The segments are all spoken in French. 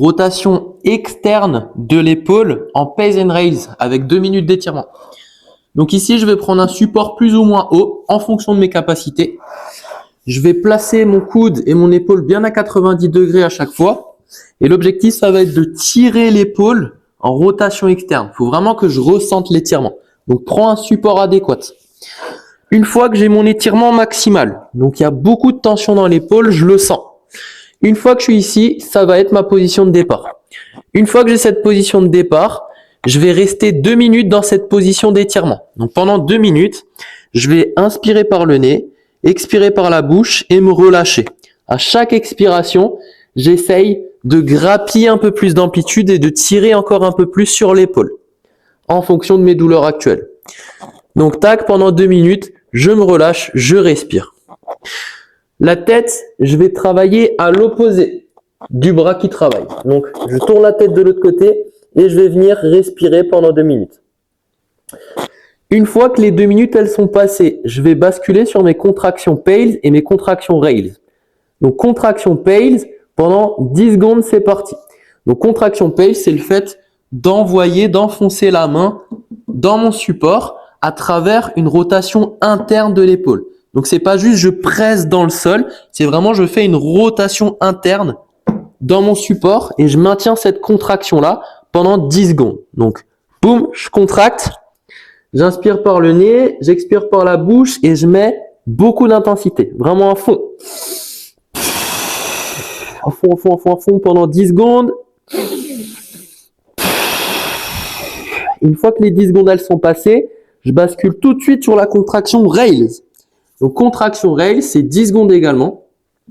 rotation externe de l'épaule en Pays and Rails avec 2 minutes d'étirement. Donc ici, je vais prendre un support plus ou moins haut en fonction de mes capacités. Je vais placer mon coude et mon épaule bien à 90 degrés à chaque fois. Et l'objectif, ça va être de tirer l'épaule en rotation externe. Il faut vraiment que je ressente l'étirement. Donc, prends un support adéquat. Une fois que j'ai mon étirement maximal, donc il y a beaucoup de tension dans l'épaule, je le sens. Une fois que je suis ici, ça va être ma position de départ. Une fois que j'ai cette position de départ, je vais rester 2 minutes dans cette position d'étirement. Donc pendant 2 minutes, je vais inspirer par le nez, expirer par la bouche et me relâcher. À chaque expiration, j'essaye de grappiller un peu plus d'amplitude et de tirer encore un peu plus sur l'épaule en fonction de mes douleurs actuelles. Donc tac, pendant 2 minutes, je me relâche, je respire. La tête, je vais travailler à l'opposé du bras qui travaille. Donc je tourne la tête de l'autre côté et je vais venir respirer pendant 2 minutes. Une fois que les 2 minutes elles sont passées, je vais basculer sur mes contractions Pales et mes contractions Rails. Donc contraction Pales, pendant 10 secondes, c'est parti. Donc contraction Pales, c'est le fait d'enfoncer la main dans mon support à travers une rotation interne de l'épaule. Donc c'est pas juste je presse dans le sol, c'est vraiment je fais une rotation interne dans mon support et je maintiens cette contraction là pendant 10 secondes. Donc boum, je contracte, j'inspire par le nez, j'expire par la bouche et je mets beaucoup d'intensité, vraiment à fond. À fond pendant 10 secondes. Une fois que les 10 secondes elles sont passées, je bascule tout de suite sur la contraction Rails. Donc contraction Rails, c'est 10 secondes également.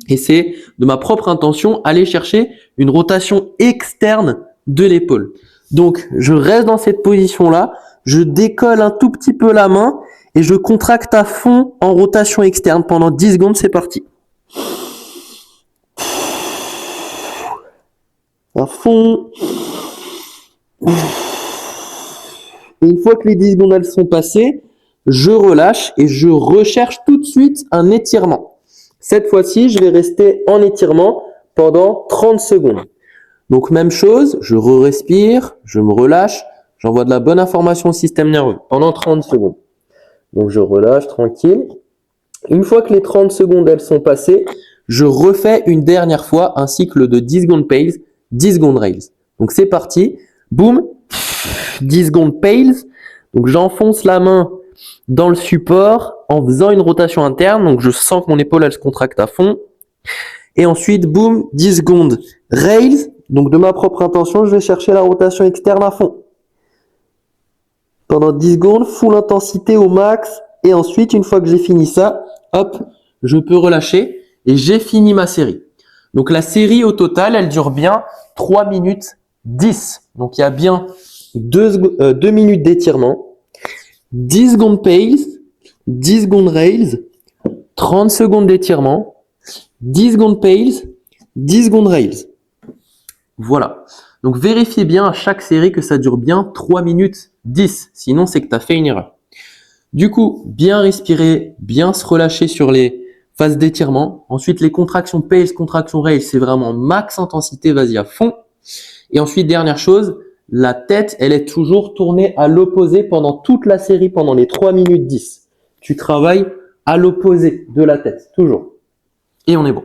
Et c'est de ma propre intention aller chercher une rotation externe de l'épaule. Donc je reste dans cette position-là, je décolle un tout petit peu la main et je contracte à fond en rotation externe. Pendant 10 secondes, c'est parti. À fond. Et une fois que les 10 secondes elles sont passées, je relâche et je recherche tout de suite un étirement. Cette fois-ci, je vais rester en étirement pendant 30 secondes. Donc même chose, je respire, je me relâche, j'envoie de la bonne information au système nerveux pendant 30 secondes. Donc je relâche tranquille. Une fois que les 30 secondes elles sont passées, je refais une dernière fois un cycle de 10 secondes Pales, 10 secondes Rails. Donc c'est parti, boum, 10 secondes Pales. Donc j'enfonce la main dans le support en faisant une rotation interne. Donc je sens que mon épaule elle se contracte à fond. Et ensuite, boum, 10 secondes Rails. Donc de ma propre intention, je vais chercher la rotation externe à fond. Pendant 10 secondes, full intensité au max. Et ensuite, une fois que j'ai fini ça, hop, je peux relâcher et j'ai fini ma série. Donc la série au total, elle dure bien 3 minutes 10. Donc il y a bien 2 minutes d'étirement, 10 secondes Pales, 10 secondes Rails, 30 secondes d'étirement, 10 secondes Pales, 10 secondes Rails. Voilà. Donc vérifiez bien à chaque série que ça dure bien 3 minutes 10. Sinon, c'est que tu as fait une erreur. Du coup, bien respirer, bien se relâcher sur les phases d'étirement. Ensuite, les contractions Pales, contractions Rails, c'est vraiment max intensité, vas-y à fond. Et ensuite, dernière chose, la tête, elle est toujours tournée à l'opposé pendant toute la série, pendant les 3 minutes 10. Tu travailles à l'opposé de la tête, toujours. Et on est bon.